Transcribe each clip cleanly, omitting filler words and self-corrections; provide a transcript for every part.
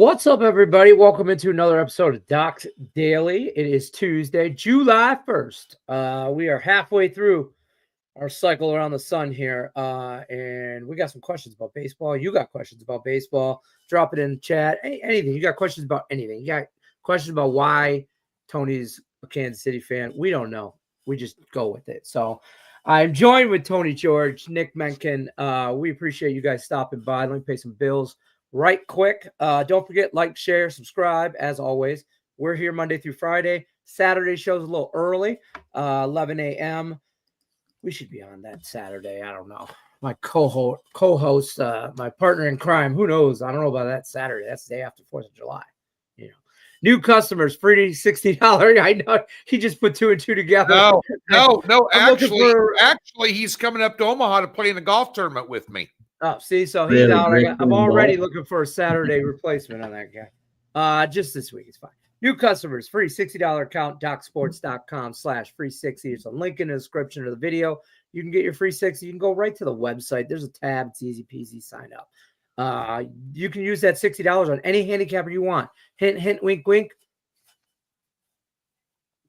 What's up, everybody? Welcome into another episode of Doc's Daily. It is Tuesday, July 1st. We are halfway through our cycle around the sun here, and we got some questions about baseball. You got questions about baseball. Drop it in the chat. Anything. You got questions about anything. You got questions about why Tony's a Kansas City fan. We don't know. We just go with it. So I'm joined with Tony George, Nick Menken. We appreciate you guys stopping by. Let me pay some bills right quick. Don't forget, like, share, subscribe. As always, we're here Monday through Friday. Saturday show's a little early, 11 a.m. We should be on that Saturday. I don't know. My co-host, my partner in crime, who knows? I don't know about that Saturday. That's the day after 4th of July. You know, new customers, free $60. I know he just put two and two together. No. Actually, he's coming up to Omaha to play in the golf tournament with me. Oh, see, so he's out. I'm already looking for a Saturday replacement on that guy. Just this week, it's fine. New customers, free $60 account, docsports.com/free60. There's a link in the description of the video. You can get your free 60. You can go right to the website. There's a tab. It's easy peasy. Sign up. You can use that $60 on any handicapper you want. Hint, hint, wink, wink.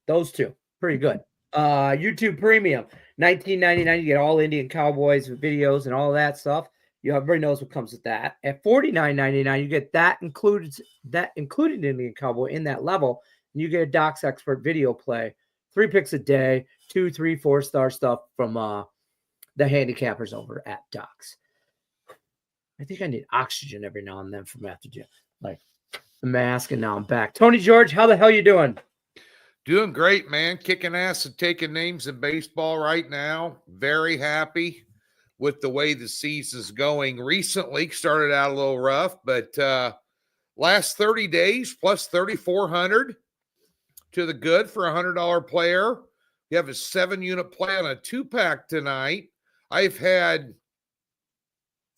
Those two. Pretty good. YouTube Premium, $19.99. You get all Indian Cowboys videos and all that stuff. Everybody knows what comes with that. At $49.99, you get that included Indian Cowboy in that level. And you get a Doc's Expert video play, 3 picks a day, 2, 3, 4-star stuff from the handicappers over at Doc's. I think I need oxygen every now and then from after like the mask, and now I'm back. Tony George, how the hell you doing? Doing great, man. Kicking ass and taking names in baseball right now. Very happy with the way the season's going. Recently started out a little rough, but last 30 days plus 3,400 to the good for a $100 player. You have a 7-unit play on a 2-pack tonight. I've had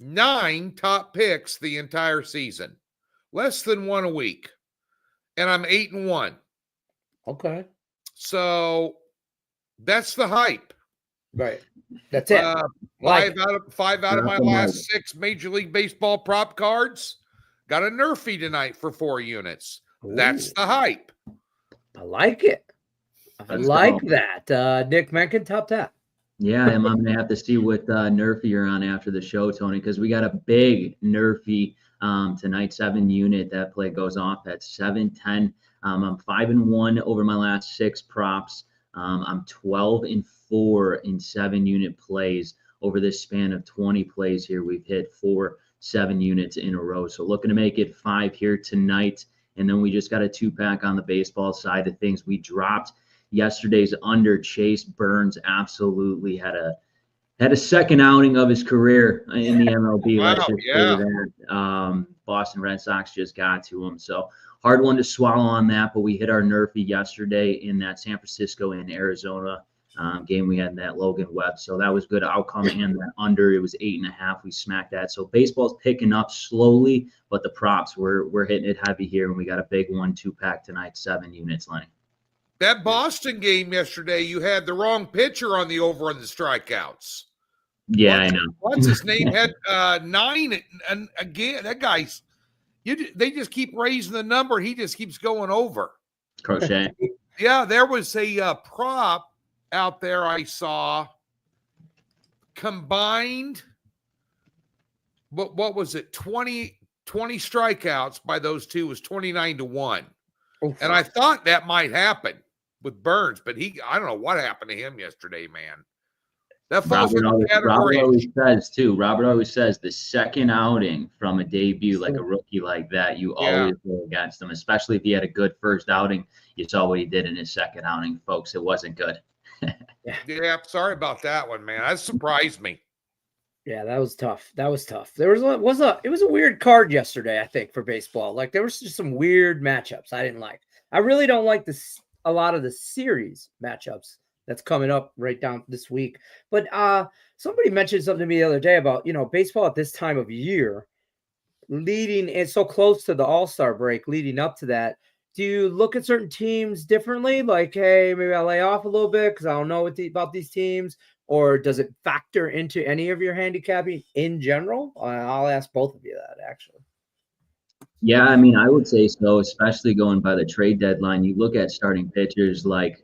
9 top picks the entire season, less than 1 a week, and I'm 8-1. Okay. So that's the hype. Right. That's it. Five out of my last 6 Major League Baseball prop cards. Got a Nerfy tonight for 4 units. Ooh. That's the hype. I like it. That. Nick Menken, top tap. Yeah, I'm going to have to see what Nerfy you're on after the show, Tony, because we got a big Nerfy tonight, 7-unit. That play goes off at 7:10. I'm 5-1 over my last 6 props. I'm 12-4 in 7-unit plays over this span of 20 plays here. We've hit 4 7-units in a row. So looking to make it 5 here tonight. And then we just got a 2-pack on the baseball side of things. We dropped yesterday's under. Chase Burns absolutely had a second outing of his career in the MLB. Wow, let's just say that. Boston Red Sox just got to him. So hard one to swallow on that, but we hit our Nerfy yesterday in that San Francisco and Arizona game. We had that Logan Webb, so that was good outcome. And that under, it was 8.5. We smacked that. So baseball's picking up slowly, but the props we're hitting it heavy here, and we got a big 1-2-pack tonight, 7 units, Lenny. That Boston game yesterday, you had the wrong pitcher on the over on the strikeouts. Yeah, I know. What's his name? Had 9, and again, that guy's. They just keep raising the number. He just keeps going over. Crochet. Yeah, there was a prop out there I saw combined. What was it? 20 strikeouts by those two was 29-1. Oof. And I thought that might happen with Burns, but I don't know what happened to him yesterday, man. That falls in the category. Robert always says the second outing from a debut, like a rookie like that, you always go against him, especially if he had a good first outing. You saw what he did in his second outing, folks. It wasn't good. Yeah, sorry about that one, man. That surprised me. Yeah, that was tough. There was a weird card yesterday, I think, for baseball. Like, there was just some weird matchups I didn't like. I really don't like a lot of the series matchups that's coming up right down this week. But somebody mentioned something to me the other day about, baseball at this time of year, it's so close to the All-Star break leading up to that. Do you look at certain teams differently? Like, hey, maybe I'll lay off a little bit because I don't know about these teams. Or does it factor into any of your handicapping in general? I'll ask both of you that, actually. Yeah, I mean, I would say so, especially going by the trade deadline. You look at starting pitchers like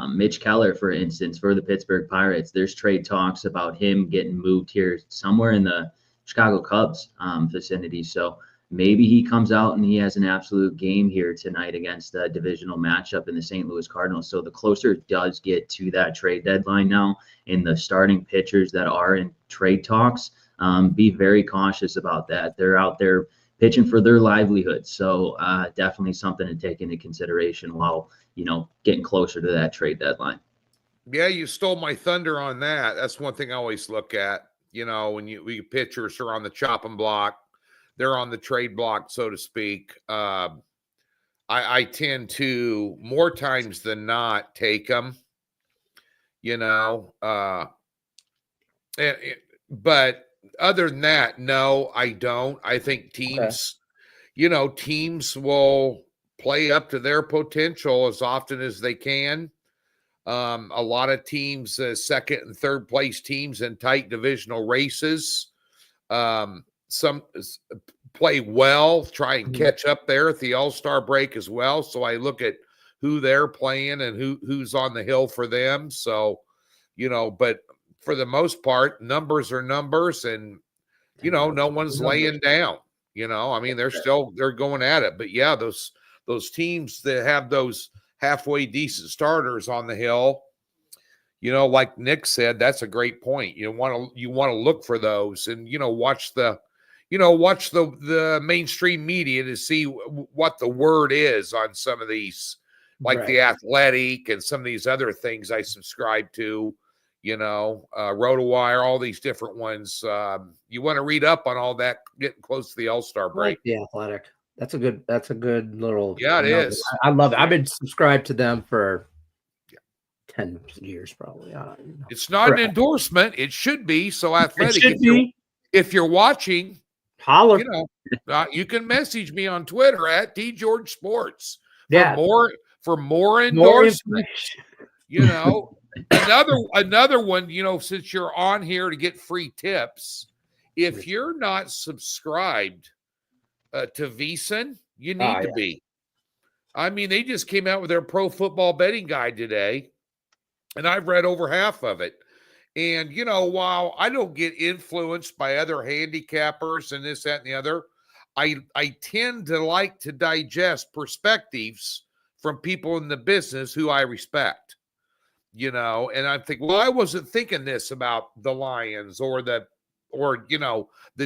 Mitch Keller, for instance, for the Pittsburgh Pirates. There's trade talks about him getting moved here somewhere in the Chicago Cubs vicinity. So maybe he comes out and he has an absolute game here tonight against a divisional matchup in the St. Louis Cardinals. So the closer it does get to that trade deadline now, in the starting pitchers that are in trade talks, be very cautious about that. They're out there pitching for their livelihood. So definitely something to take into consideration while, getting closer to that trade deadline. Yeah, you stole my thunder on that. That's one thing I always look at. When we pitchers are on the chopping block, they're on the trade block, so to speak. I tend to, more times than not, take them. But other than that, no, I don't. I think teams, teams will play up to their potential as often as they can. A lot of teams, second and third place teams in tight divisional races, some play well, try and catch up there at the All-Star break as well. So I look at who they're playing and who's on the hill for them. So, but for the most part, numbers are numbers, and no one's laying down. They're going at it. But yeah, those teams that have those halfway decent starters on the hill, like Nick said, that's a great point. You want to look for those, and watch the mainstream media to see what the word is on some of these, like right. The Athletic and some of these other things I subscribe to. RotoWire, all these different ones. You want to read up on all that getting close to the All-Star break. The Athletic. That's a good little. Yeah, it is. I love it. I've been subscribed to them for 10 years, probably. It's not an endorsement. It should be. So Athletic, if you're watching, holler. You can message me on Twitter at tgeorgesports. Yeah. For more endorsement. Another one, since you're on here to get free tips, if you're not subscribed to VSiN, you need to be. I mean, they just came out with their pro football betting guide today, and I've read over half of it. And, while I don't get influenced by other handicappers and this, that, and the other, I tend to like to digest perspectives from people in the business who I respect. And I think, well, I wasn't thinking this about the Lions or the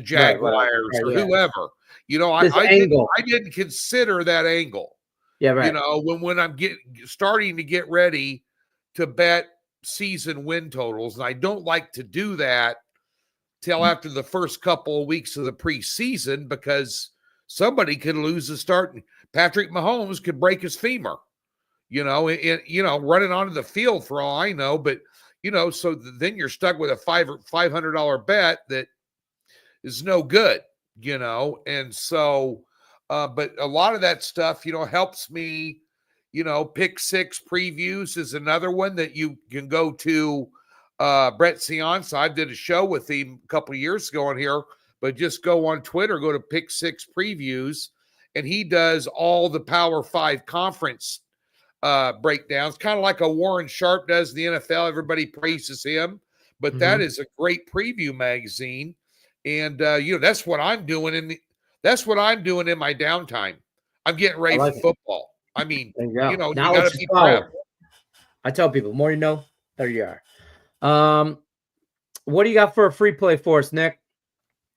Jaguars or whoever. I didn't consider that angle. Yeah, right. When I'm starting to get ready to bet season win totals, and I don't like to do that till after the first couple of weeks of the preseason, because somebody could lose the start. Patrick Mahomes could break his femur. Running onto the field for all I know, but so then you're stuck with a $500 bet that is no good, and so, but a lot of that stuff, helps me, Pick Six previews is another one that you can go to. Brett Seance, I did a show with him a couple of years ago on here, but just go on Twitter, go to Pick Six previews, and he does all the Power 5 conference breakdowns, kind of like a Warren Sharp does in the NFL. Everybody praises him, but that is a great preview magazine. And that's what I'm doing in my downtime. I'm getting ready for football. I mean, you got to be prepped. I tell people, the more you know, there you are. What do you got for a free play for us, Nick?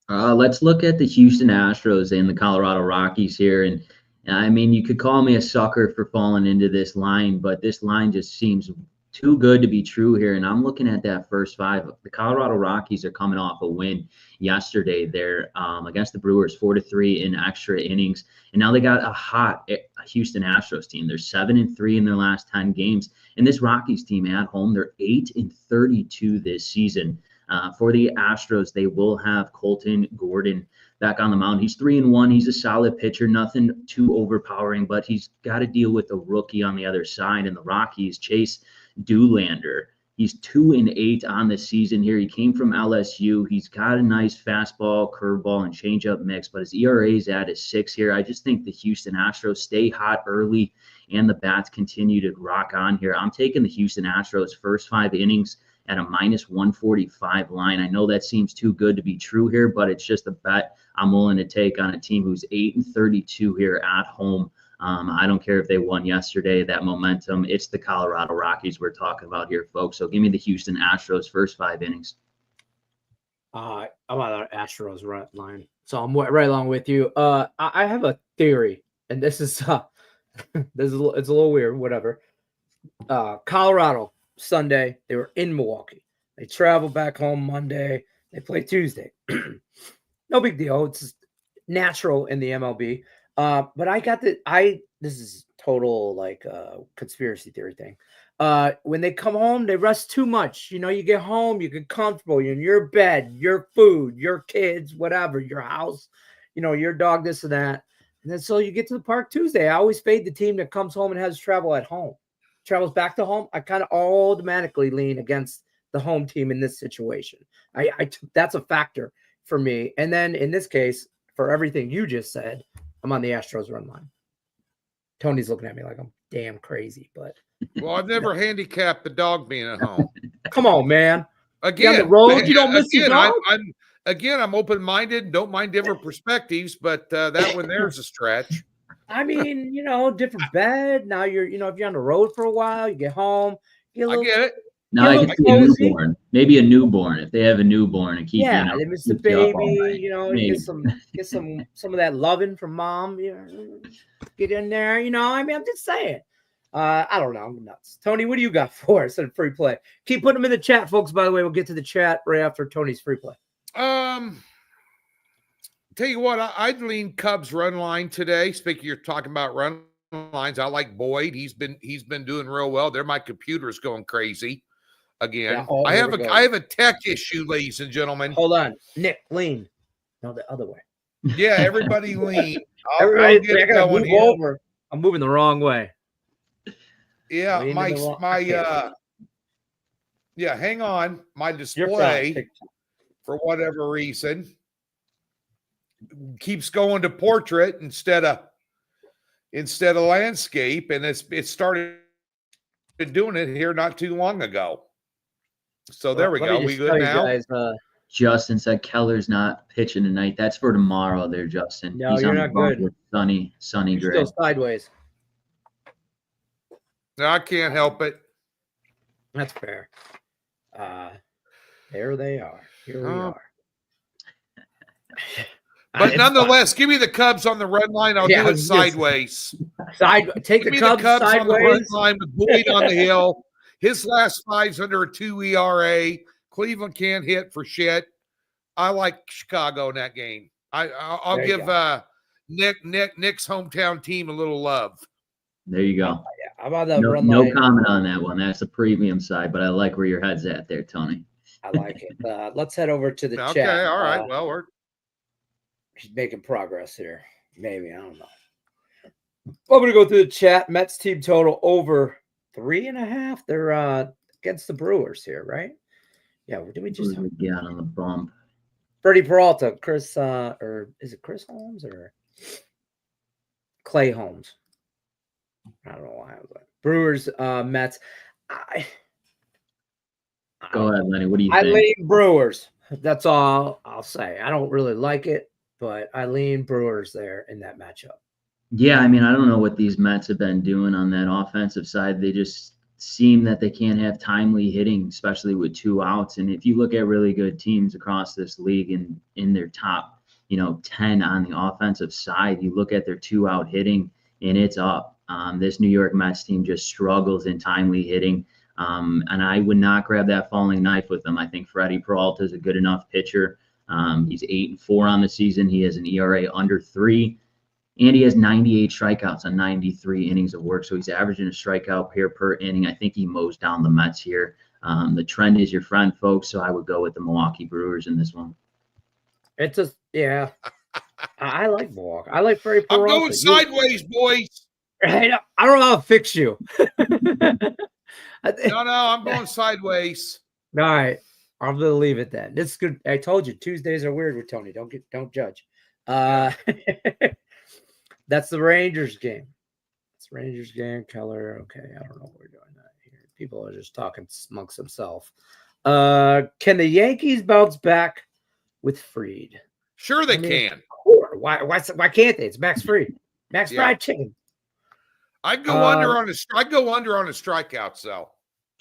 Let's look at the Houston Astros and the Colorado Rockies here. And I mean, you could call me a sucker for falling into this line, but this line just seems too good to be true here. And I'm looking at that first five. The Colorado Rockies are coming off a win yesterday there against the Brewers, 4-3 in extra innings. And now they got a hot Houston Astros team. They're 7-3 in their last 10 games. And this Rockies team at home, they're 8-32 this season. For the Astros, they will have Colton Gordon back on the mound. He's 3-1. He's a solid pitcher, nothing too overpowering, but he's got to deal with a rookie on the other side. And the Rockies, Chase Doolander, He's 2-8 on the season here. He came from LSU. He's got a nice fastball, curveball, and changeup mix, but his ERA is at a 6 here. I just think the Houston Astros stay hot early, and the bats continue to rock on here. I'm taking the Houston Astros first 5 innings at a -145 line. I know that seems too good to be true here, but it's just a bet I'm willing to take on a team who's 8-32 here at home. I don't care if they won yesterday, that momentum. It's the Colorado Rockies we're talking about here, folks. So give me the Houston Astros first 5 innings. I'm on the Astros line. So I'm right along with you. I have a theory, and this is it's a little weird, whatever. Colorado, Sunday, they were in Milwaukee. They travel back home Monday. They play Tuesday. No big deal. It's natural in the MLB. But I got this is total like conspiracy theory thing. When they come home, they rest too much. You get home, you get comfortable, you're in your bed, your food, your kids, whatever, your house, your dog, this and that. And then so you get to the park Tuesday. I always fade the team that comes home and has travel at home. Travels back to home. I kind of automatically lean against the home team in this situation. That's a factor for me. And then in this case, for everything you just said, I'm on the Astros run line. Tony's looking at me like I'm damn crazy, but well, I've never handicapped the dog being at home. Come on, man. Again, on the road, you don't miss your dog. I'm open-minded, don't mind different perspectives, but that one there's a stretch. I mean, different bed. Now you're, if you're on the road for a while, you get home. I get it. No, I can see a newborn. Maybe a newborn if they have a newborn and keep. They miss the baby. Get some of that loving from mom. Get in there. I'm just saying. I don't know. I'm nuts. Tony, what do you got for us in free play? Keep putting them in the chat, folks. By the way, we'll get to the chat right after Tony's free play. Tell you what, I'd lean Cubs run line today. Speaking, you're talking about run lines. I like Boyd. He's been doing real well. There, my computer's going crazy again. Yeah, I have a tech issue, ladies and gentlemen. Hold on, Nick, lean. No, the other way. Yeah, everybody lean. I'll get it going here. Over. I'm moving the wrong way. Yeah, hang on. My display, for whatever reason, keeps going to portrait instead of landscape, and it started doing it here not too long ago. So there we go. We good now? Guys, Justin said Keller's not pitching tonight. That's for tomorrow there, Justin. No, he's you're not good. With sunny you're gray. Still sideways. No, I can't help it. That's fair. There they are. Here we are. But nonetheless, give me the Cubs on the run line. I'll do it sideways. Take the Cubs sideways. On the run line with Boyd on the hill. His last 5's under a 2 ERA. Cleveland can't hit for shit. I like Chicago in that game. I'll give Nick's hometown team a little love. There you go. How about that no, run no line? comment on that one. That's the premium side, but I like where your head's at there, Tony. I like it. Let's head over to the chat. Okay, all right. Well, we're making progress here. Maybe, I don't know. I'm going to go through the chat. Mets team total over 3.5. They're against the Brewers here, right? Yeah, did we just get on the bump? Freddie Peralta, Chris, or is it Chris Holmes or Clay Holmes? I don't know why I was like Brewers, Mets. Go ahead, Lenny. What do you think? I lean Brewers. That's all I'll say. I don't really like it, but I lean Brewers there in that matchup. Yeah, I mean, I don't know what these Mets have been doing on that offensive side. They just seem that they can't have timely hitting, especially with 2 outs. And if you look at really good teams across this league and in their top, 10 on the offensive side, you look at their 2-out hitting and it's up. This New York Mets team just struggles in timely hitting. And I would not grab that falling knife with them. I think Freddie Peralta is a good enough pitcher. He's 8-4 on the season. He has an ERA under 3, and he has 98 strikeouts on 93 innings of work. So he's averaging a strikeout per inning. I think he mows down the Mets here. The trend is your friend, folks. So I would go with the Milwaukee Brewers in this one. It's just, yeah. I like Milwaukee. I like Freddie Peralta. I'm going sideways, boys. I don't know how to fix you. No, I'm going sideways. All right. I'm gonna leave it then. This is good. I told you Tuesdays are weird with Tony. Don't judge. That's the Rangers game. It's Rangers game. Keller. Okay, I don't know what we're doing here. People are just talking amongst themselves. Can the Yankees bounce back with Fried? Sure, they can. Why can't they? It's Max Fried. Max Fried chicken. I go under on a strikeout cell.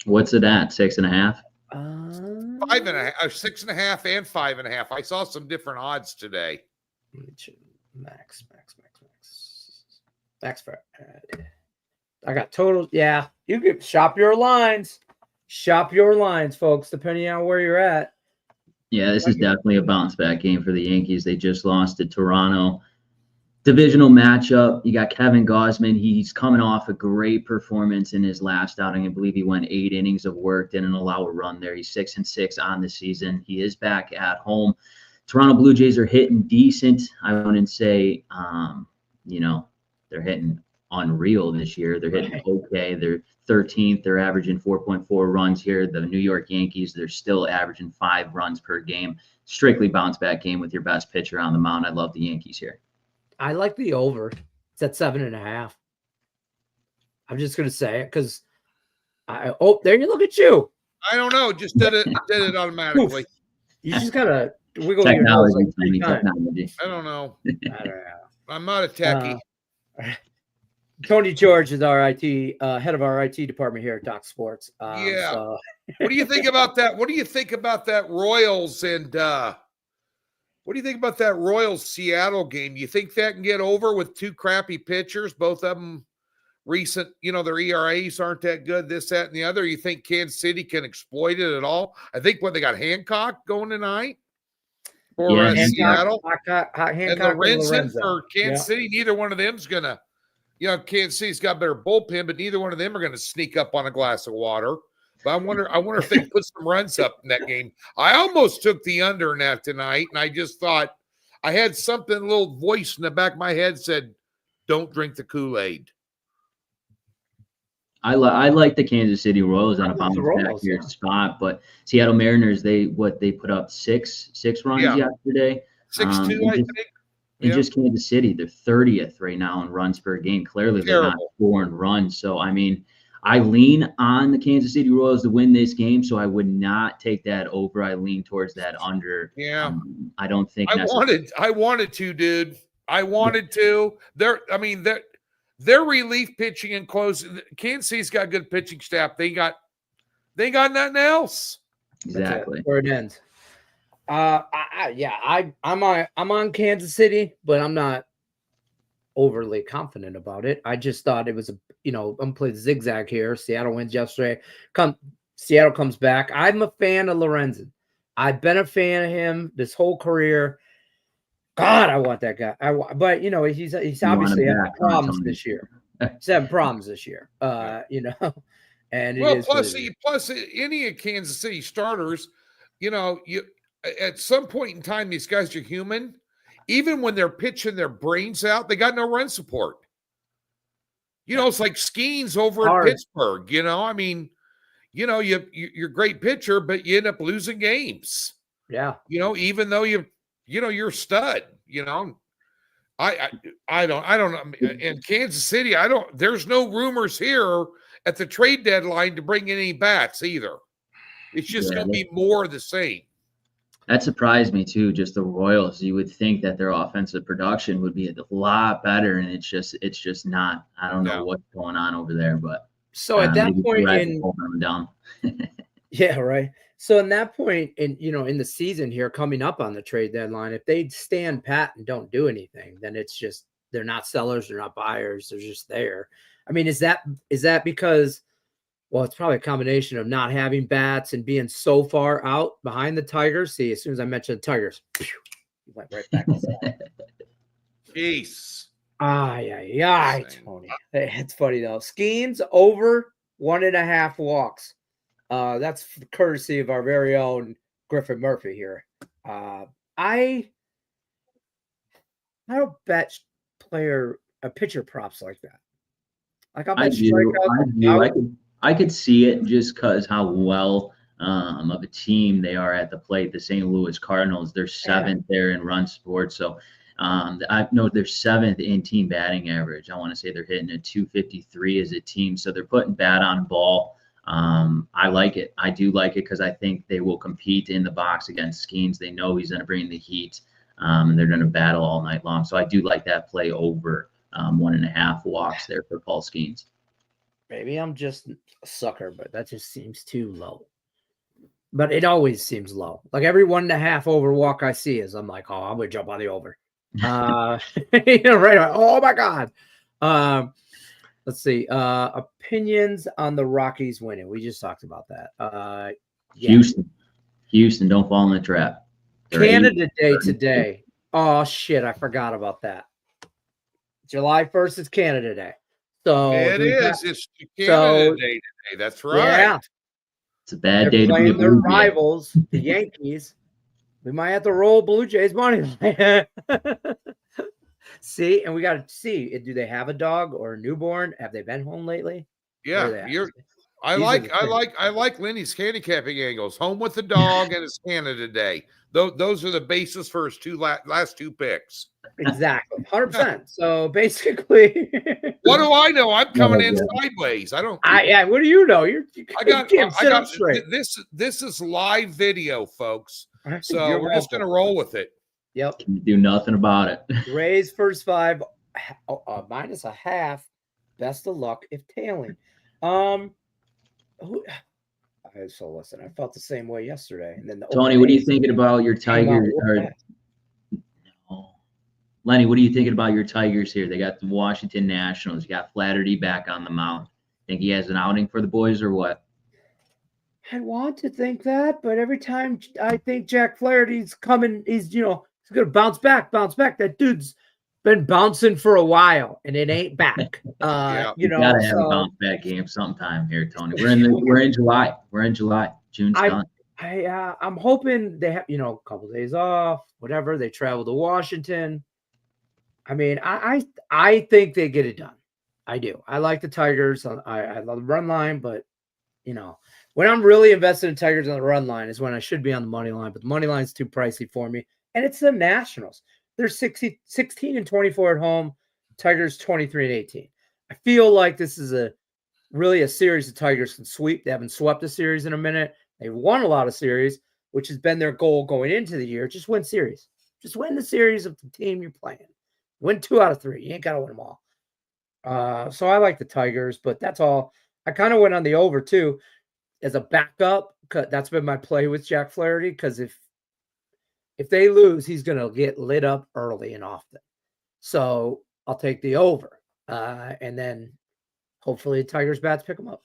What's it at? 6.5? 5.5, 6.5, and 5.5. I saw some different odds today. Max Fried. I got total. Yeah, you can shop your lines. Shop your lines, folks, depending on where you're at. Yeah, this is definitely a bounce back game for the Yankees. They just lost to Toronto. Divisional matchup. You got Kevin Gausman. He's coming off a great performance in his last outing. I believe he went 8 innings of work, didn't allow a run there. He's 6-6 on the season. He is back at home. Toronto Blue Jays are hitting decent. I wouldn't say, they're hitting unreal this year. They're hitting okay. They're 13th. They're averaging 4.4 runs here. The New York Yankees, they're still averaging 5 runs per game. Strictly bounce back game with your best pitcher on the mound. I love the Yankees here. I like the over. It's at 7.5. I'm just gonna say it because there you look at you. I don't know. Just did it automatically. You just gotta wiggle technology, your nose like technology. I don't know. I don't know. I'm not a techie. Tony George is our IT head of our IT department here at Doc Sports. So. What do you think about that? What do you think about that Royals and what do you think about that Royals Seattle game? You think that can get over with 2 crappy pitchers, both of them recent, their ERAs aren't that good, this, that, and the other? You think Kansas City can exploit it at all? I think they got Hancock going tonight for Seattle. Hancock and Lorenzen for Kansas City. Neither one of them's going to, Kansas City's got better bullpen, but neither one of them are going to sneak up on a glass of water. But I wonder if they put some runs up in that game. I almost took the under in that tonight, and I just thought I had something, a little voice in the back of my head said, "Don't drink the Kool-Aid." I like the Kansas City Royals on a bounce back here spot, but Seattle Mariners, they put up six runs yesterday. 6-2, I think. And just Kansas City, they're 30th right now in runs per game. Clearly, they're not scoring runs. So, I mean, I lean on the Kansas City Royals to win this game, so I would not take that over. I lean towards that under. Yeah. I don't think I wanted to, dude. I wanted to. Their relief pitching and closing. Kansas City's got good pitching staff. They got nothing else. Exactly. Where it ends. I'm on Kansas City, but I'm not overly confident about it. I just thought it was I'm playing zigzag here. Seattle wins yesterday. Seattle comes back. I'm a fan of Lorenzen. I've been a fan of him this whole career. God, I want that guy. But he's obviously having problems this year. He's having problems this year. And plus any of Kansas City starters, you at some point in time, these guys are human. Even when they're pitching their brains out, they got no run support. It's like Skeens over at Pittsburgh. You're a great pitcher, but you end up losing games. Yeah. Even though you're a stud. I don't know. In Kansas City, there's no rumors here at the trade deadline to bring in any bats either. It's just going to be more of the same. That surprised me too. Just the Royals, you would think that their offensive production would be a lot better, and it's just not. I don't know what's going on over there, but so at that point yeah, right. So in that point in the season here coming up on the trade deadline, if they stand pat and don't do anything, then it's just they're not sellers, they're not buyers, they're just there. I mean, is that because? Well, it's probably a combination of not having bats and being so far out behind the Tigers. See, as soon as I mentioned the Tigers, you went right back inside. Jeez. Tony. It's funny, though. Skeens over 1.5 walks. That's courtesy of our very own Griffin Murphy here. I don't bet pitcher props like that. Like I'll bet strikeouts. I could see it just because how well of a team they are at the plate. The St. Louis Cardinals, they're seventh there in run support. So I know they're seventh in team batting average. I want to say they're hitting a 253 as a team. So they're putting bat on ball. I like it. I do like it because I think they will compete in the box against Skeens. They know he's going to bring the heat, and they're going to battle all night long. So I do like that play over 1.5 walks there for Paul Skeens. Maybe I'm just a sucker, but that just seems too low. But it always seems low. Like every 1.5 over walk I see is I'm like, oh, I'm going to jump on the over. Right away. Oh my God. Let's see. Opinions on the Rockies winning. We just talked about that. Houston, don't fall in the trap. They're Canada Day today. Oh shit, I forgot about that. July 1st is Canada Day. So it is. It's Canada Day today. That's right. Yeah. It's a bad day to be their rivals, the Yankees. We might have to roll Blue Jays money. See, and we got to see, do they have a dog or a newborn? Have they been home lately? Yeah, I like Lenny's handicapping angles. Home with the dog and it's Canada Day. Those are the basis for his last two picks. Exactly, 100%. So basically, what do I know? I'm coming in sideways. I don't. What do you know? I got this is live video, folks. So we're just gonna roll with it. Yep. Can you do nothing about it? Rays first 5, -0.5. Best of luck if tailing. So listen, I felt the same way yesterday. And then Tony, what are you thinking about your Tigers? Lenny, what are you thinking about your Tigers here? They got the Washington Nationals. You got Flaherty back on the mound. Think he has an outing for the boys or what? I want to think that, but every time I think Jack Flaherty's coming, he's going to bounce back. That dude's been bouncing for a while, and it ain't back. You gotta have a bounce back game sometime here, Tony. We're in July. June's done. I'm hoping they have a couple of days off, whatever. They travel to Washington. I mean, I think they get it done. I do. I like the Tigers. I love the run line, but when I'm really invested in Tigers on the run line is when I should be on the money line, but the money line is too pricey for me. And it's the Nationals. They're 16-24 at home. Tigers 23-18. I feel like this is really a series the Tigers can sweep. They haven't swept a series in a minute. They've won a lot of series, which has been their goal going into the year. Just win series. Just win the series of the team you're playing. Win 2 out of 3. You ain't got to win them all. So I like the Tigers, but that's all. I kind of went on the over too as a backup. That's been my play with Jack Flaherty, because if they lose, he's going to get lit up early and often. So I'll take the over. And then hopefully the Tigers bats pick them up.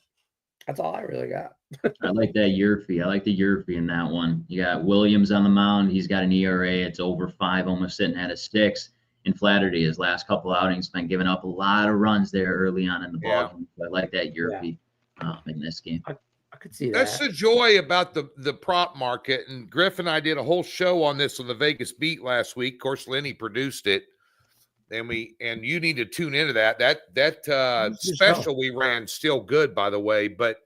That's all I really got. I like that Yurfie. I like the Yurfie in that one. You got Williams on the mound. He's got an ERA. It's over 5, almost sitting at a 6. And Flaherty, his last couple outings, been giving up a lot of runs there early on in the ball game. So I like that Yurfie in this game. I could see that. That's the joy about the prop market. And Griffin and I did a whole show on this on the Vegas Beat last week. Of course, Lenny produced it. And you need to tune into that. That special we ran still good, by the way. But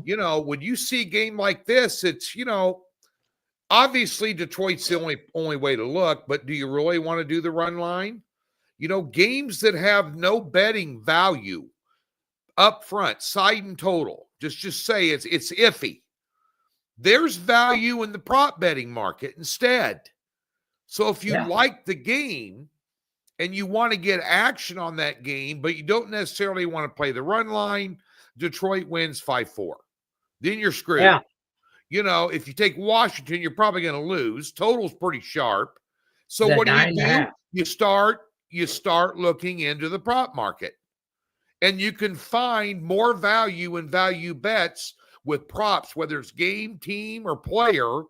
when you see a game like this, it's obviously Detroit's the only way to look. But do you really want to do the run line? Games that have no betting value up front, side and total. Just say it's iffy. There's value in the prop betting market instead. So if you like the game and you want to get action on that game, but you don't necessarily want to play the run line, Detroit wins 5-4. Then you're screwed. Yeah. If you take Washington, you're probably going to lose. Total's pretty sharp. So what do? You start looking into the prop market. And you can find more value in value bets with props, whether it's game, team, or player.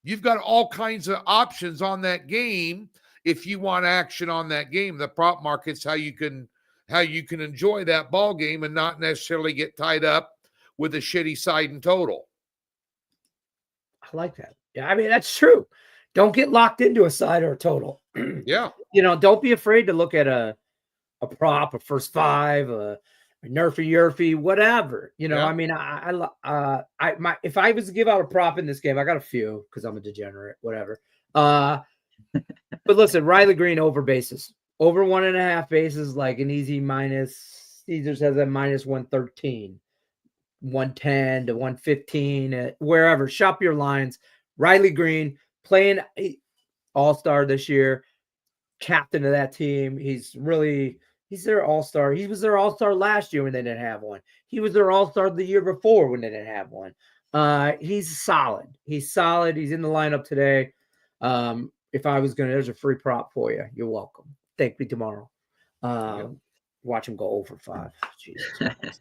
You've got all kinds of options on that game. If you want action on that game, the prop market's how you can enjoy that ball game and not necessarily get tied up with a shitty side and total. I like that. Yeah, I mean, that's true. Don't get locked into a side or a total. Yeah. Don't be afraid to look at a prop, a first 5, Nerfy, Yerfy, whatever. You know, Yeah. I mean, if I was to give out a prop in this game, I got a few because I'm a degenerate, whatever. But listen, Riley Green over bases, over 1.5 bases, like an easy minus. Caesars has a minus 113, 110 to 115, wherever. Shop your lines. Riley Green playing all-star this year, captain of that team. He's their all-star. He was their all-star last year when they didn't have one. He was their all-star the year before when they didn't have one. He's solid. He's solid. He's in the lineup today. If I was there's a free prop for you. You're welcome. Thank me tomorrow. Watch him go over 5. Jesus.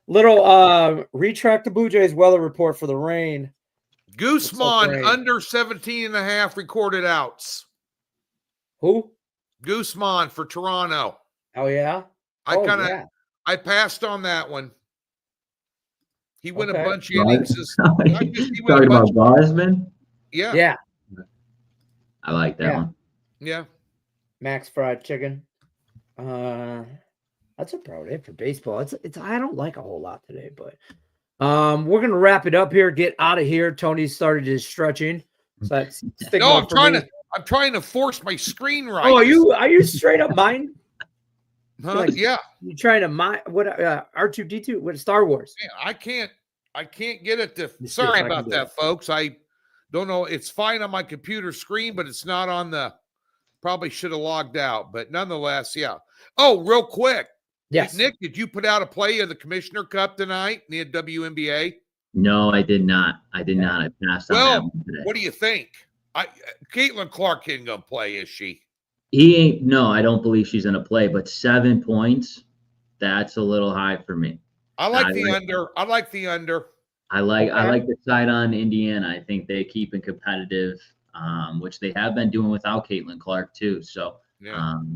Little retract the Blue Jays weather report for the rain. Guzman under 17.5 recorded outs. Who? Guzman for Toronto. Oh yeah. I passed on that one. He went a bunch of innings. Talking about Gosman? Yeah. Yeah. I like that one. Yeah. Max fried chicken. That's about it for baseball. It's I don't like a whole lot today, but we're gonna wrap it up here. Get out of here. Tony started his stretching. So that's I'm trying to force my screen right. Oh, are you straight up mine? Huh? Yeah. You trying to mine what R2D2? What Star Wars? Yeah, I can't get it to. Sorry about that, folks. I don't know. It's fine on my computer screen, but it's not on the. Probably should have logged out, but nonetheless, yeah. Oh, real quick. Yes. Nick, did you put out a play of the Commissioner Cup tonight in the WNBA? No, I did not. I passed on that one today. What do you think? Caitlin Clark isn't going to play, is she? He ain't. No, I don't believe she's going to play, but 7 points, that's a little high for me. I like the under. I like the under. I like the side on Indiana. I think they keep it competitive, which they have been doing without Caitlin Clark too. So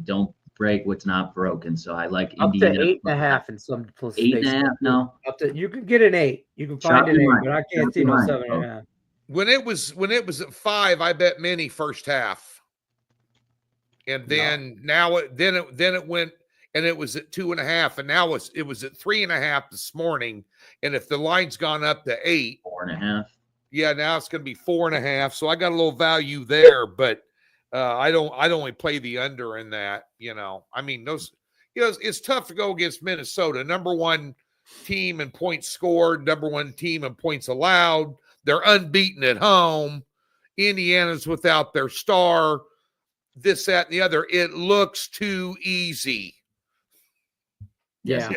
don't break what's not broken. So I like up Indiana. To 8.5 in some places. 8.5 now. You can get an 8. You can find an 8, but I can't see no 7.5. When it was at 5, I bet many first half, and then it went, and it was at 2.5, and now it was at 3.5 this morning. And if the line's gone up to 8, 4.5, yeah, now it's going to be 4.5. So I got a little value there, but I'd only play the under in that. I mean those. It's tough to go against Minnesota, number 1 team in points scored, number 1 team in points allowed. They're unbeaten at home. Indiana's without their star. This, that, and the other. It looks too easy. Yeah.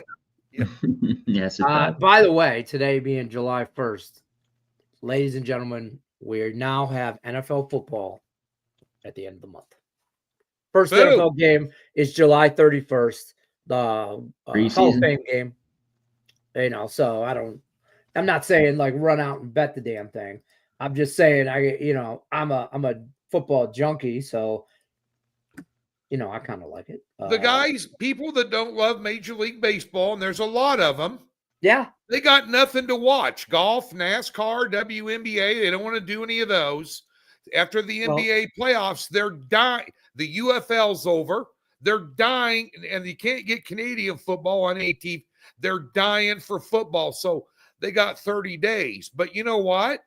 Yes. By the way, today being July 1st, ladies and gentlemen, we now have NFL football at the end of the month. First NFL game is July 31st, the Hall of Fame game. So I'm not saying like run out and bet the damn thing. I'm just saying I'm a football junkie, so I kind of like it. People that don't love Major League Baseball, and there's a lot of them. Yeah. They got nothing to watch. Golf, NASCAR, WNBA, they don't want to do any of those. After the NBA playoffs, they're dying. The UFL's over. They're dying, and you can't get Canadian football on AT. They're dying for football, so they got 30 days. But you know what?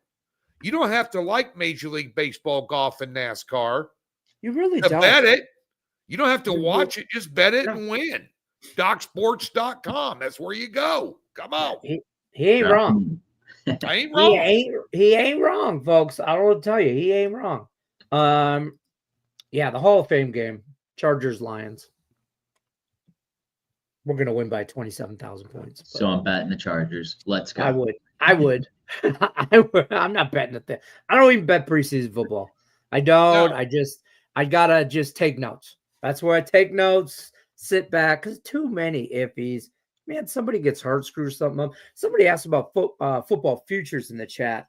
You don't have to like Major League Baseball, golf, and NASCAR. You really don't. Bet it. You don't have to watch it. Just bet it and win. DocSports.com. That's where you go. Come on. He ain't wrong. I ain't wrong. He ain't wrong, folks. I don't want to tell you. He ain't wrong. The Hall of Fame game, Chargers Lions. We're gonna win by 27,000 points. So I'm betting the Chargers. Let's go. I would. I'm not betting the thing. I don't even bet preseason football. I don't. No. I gotta just take notes. That's where I take notes. Sit back because too many iffies. Man, somebody gets hurt, screws something up. Somebody asked about football futures in the chat.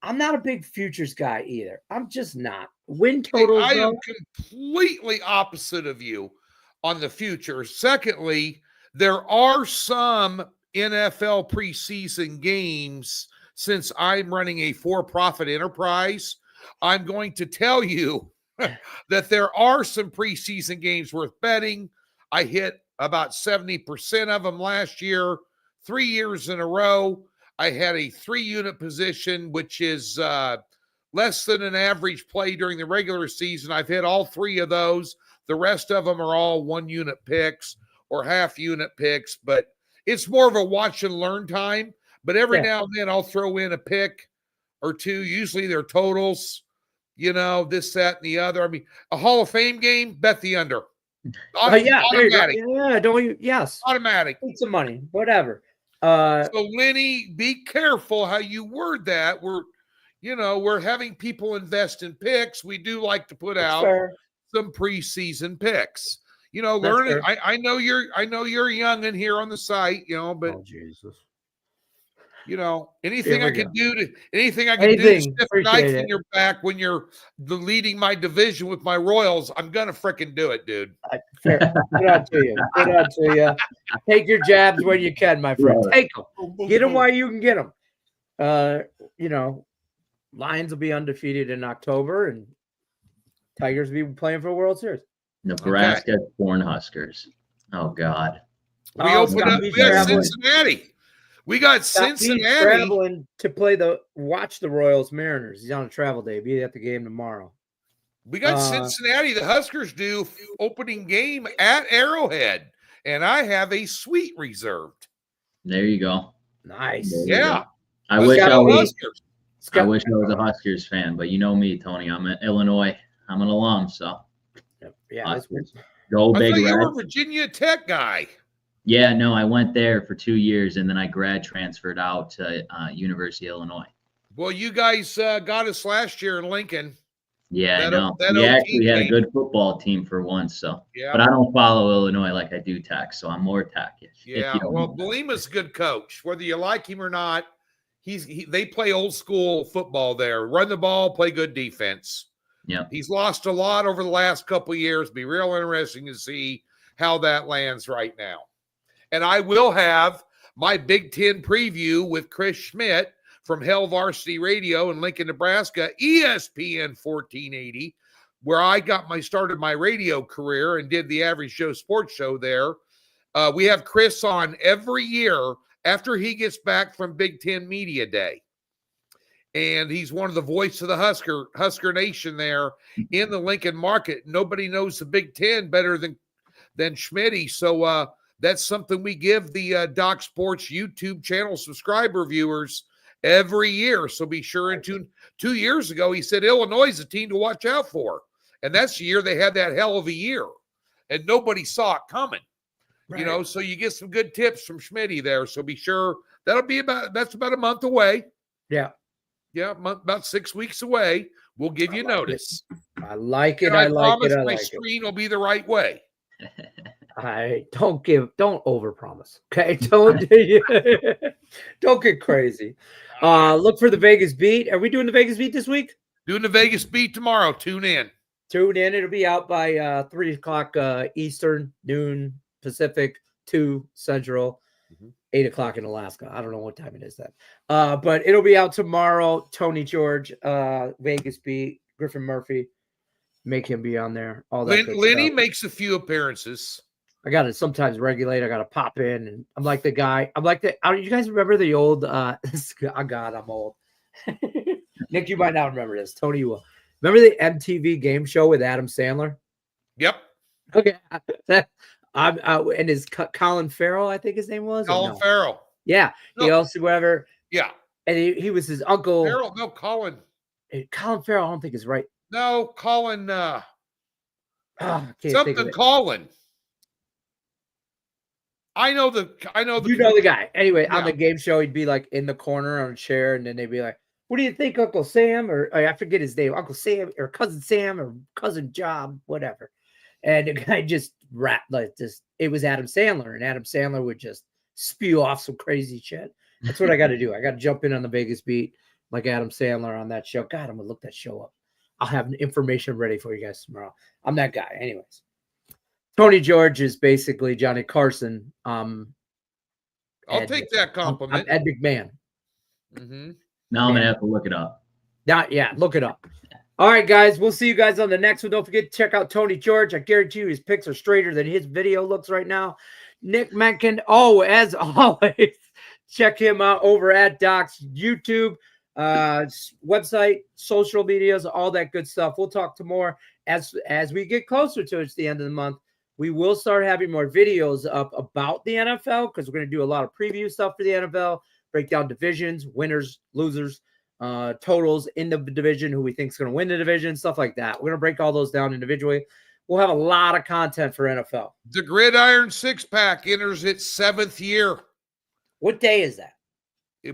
I'm not a big futures guy either. I'm just not. Win totals. I am completely opposite of you on the future. Secondly, there are some NFL preseason games. Since I'm running a for-profit enterprise, I'm going to tell you that there are some preseason games worth betting. I hit about 70% of them last year. 3 years in a row, I had a 3-unit position, which is less than an average play during the regular season. I've hit all 3 of those. The rest of them are all 1-unit picks or half-unit picks, but it's more of a watch and learn time. But every now and then I'll throw in a pick or 2. Usually they're totals, this, that, and the other. I mean, a Hall of Fame game, bet the under. Automatic. Yeah, don't you? Yes. Automatic. Need some money, whatever. So Lenny, be careful how you word that. We're having people invest in picks. We do like to put out some preseason picks. Learn it. I know you're young in here on the site, but oh, Jesus. Anything I can do to stiff a knife in your back when you're leading my division with my Royals, I'm gonna freaking do it, dude. Fair. Good on to you. Good on to you. Take your jabs when you can, my friend. Take them. Get them while you can get them. Lions will be undefeated in October, and Tigers will be playing for a World Series. Nebraska Cornhuskers. Oh God. We got Cincinnati. We got Cincinnati traveling to watch the Royals Mariners. He's on a travel day. Be at the game tomorrow. We got Cincinnati. The Huskers do opening game at Arrowhead, and I have a suite reserved. There you go. Nice. Yeah. I wish I was a Huskers fan, but you know me, Tony. I'm in Illinois. I'm an alum, so yeah. Go Big Red. You were a Virginia Tech guy. Yeah, no, I went there for 2 years, and then I grad transferred out to University of Illinois. Well, you guys got us last year in Lincoln. Yeah, we actually had a good football team for once. So, but I don't follow Illinois like I do Tech, so I'm more Tech-ish. Yeah, well, Balima's a good coach, whether you like him or not. They play old school football there. Run the ball, play good defense. Yeah, he's lost a lot over the last couple of years. Be real interesting to see how that lands right now. And I will have my Big Ten preview with Chris Schmidt from Hell Varsity Radio in Lincoln, Nebraska, ESPN 1480, where I started my radio career and did the Average Joe Sports Show there. We have Chris on every year after he gets back from Big Ten Media Day. And he's one of the voice of the Husker Nation there in the Lincoln market. Nobody knows the Big Ten better than Schmitty. So that's something we give the Doc Sports YouTube channel subscriber viewers every year. So be sure and tune. 2 years ago, he said Illinois is a team to watch out for. And that's the year they had that hell of a year. And nobody saw it coming. Right. So you get some good tips from Schmitty there. So be sure that's about a month away. Yeah. Yeah, about 6 weeks away. We'll give you notice. I like it. I like it. My screen will be the right way. Don't overpromise. Okay. Don't get crazy. Look for the Vegas Beat. Are we doing the Vegas Beat this week? Doing the Vegas Beat tomorrow. Tune in. It'll be out by 3:00 Eastern, noon Pacific, 2 Central, 8 o'clock in Alaska. I don't know what time it is then. But it'll be out tomorrow. Tony George, Vegas Beat, Griffin Murphy. Make him be on there. All that. Lenny makes a few appearances. I got to sometimes regulate. I got to pop in, and I'm like the guy. You guys remember the old? Oh God, I'm old. Nick, you might not remember this. Tony, you will. Remember the MTV game show with Adam Sandler? Yep. Okay. And his Colin Farrell, I think his name was. Colin Farrell. Yeah. No. He also whatever. Yeah. And he was his uncle. Farrell. No, Colin. Colin Farrell. I don't think is right. No, Colin. Something Colin. I know the. You know the guy. Anyway, on the game show, he'd be like in the corner on a chair, and then they'd be like, "What do you think, Uncle Sam?" Or I forget his name, Uncle Sam or Cousin Sam or Cousin Job, whatever. And the guy just rapped like this. It was Adam Sandler, and Adam Sandler would just spew off some crazy shit. That's what I got to do. I got to jump in on the Vegas Beat like Adam Sandler on that show. God, I'm gonna look that show up. I'll have information ready for you guys tomorrow. I'm that guy. Anyways, Tony George is basically Johnny Carson. I'll take that compliment. I'm Ed McMahon. Now I'm gonna have to look it up. Yeah, look it up. All right, guys. We'll see you guys on the next one. Don't forget to check out Tony George. I guarantee you his picks are straighter than his video looks right now. Nick Menken. Oh, as always, check him out over at Doc's YouTube, website, social medias, all that good stuff. We'll talk to more as we get closer to it's the end of the month. We will start having more videos up about the NFL because we're going to do a lot of preview stuff for the NFL, break down divisions, winners, losers, totals in the division, who we think is going to win the division, stuff like that. We're going to break all those down individually. We'll have a lot of content for NFL. The Gridiron Six-Pack enters its 7th year. What day is that?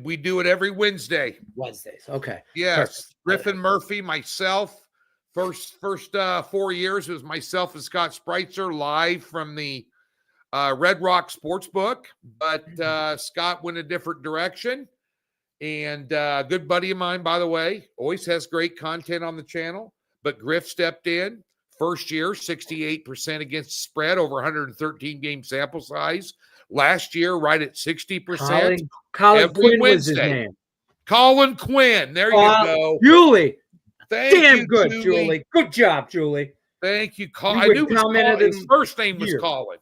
We do it every Wednesday. Wednesdays. Okay. Yes. Perfect. Griffin, Murphy, myself. First 4 years, it was myself and Scott Spreitzer live from the Red Rock Sportsbook. But Scott went a different direction. And a good buddy of mine, by the way, always has great content on the channel. But Griff stepped in. First year, 68% against spread, over 113 game sample size. Last year, right at 60%. Colin every Quinn Wednesday. was his name. Colin Quinn. There you go. Julie. Thank Damn you, good, Julie. Good job, Julie. Thank you, Colin. I knew his first name was Colin.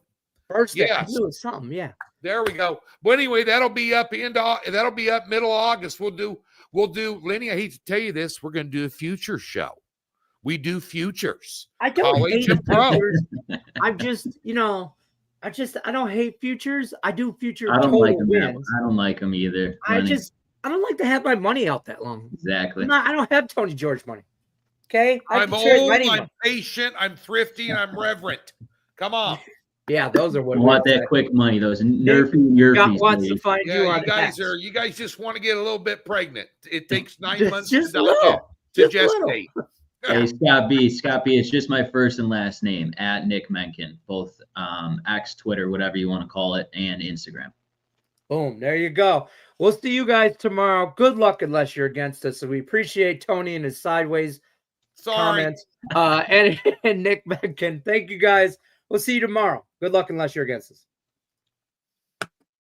First name. Yes. I knew it was something, yeah. There we go. But anyway, that'll be up middle August. We'll do Lenny, I hate to tell you this, we're going to do a future show. We do futures. I don't College hate and pro. futures. I'm just, I don't hate futures. I do future I don't total like them. wins. I don't like them either. I don't like to have my money out that long. Exactly. I don't have Tony George money. Okay? I'm old, I'm patient, I'm thrifty, and I'm reverent. Come on. Yeah, those are what I want that quick money, those nerfy. Scott wants to find you on you guys just want to get a little bit pregnant. It takes 9 months just to gestate. Hey, Scott B, it's just my first and last name, at Nick Menken, both X, Twitter, whatever you want to call it, and Instagram. Boom, there you go. We'll see you guys tomorrow. Good luck unless you're against us. So we appreciate Tony and his sideways comments. And Nick Menken. Thank you guys. We'll see you tomorrow. Good luck unless you're against us.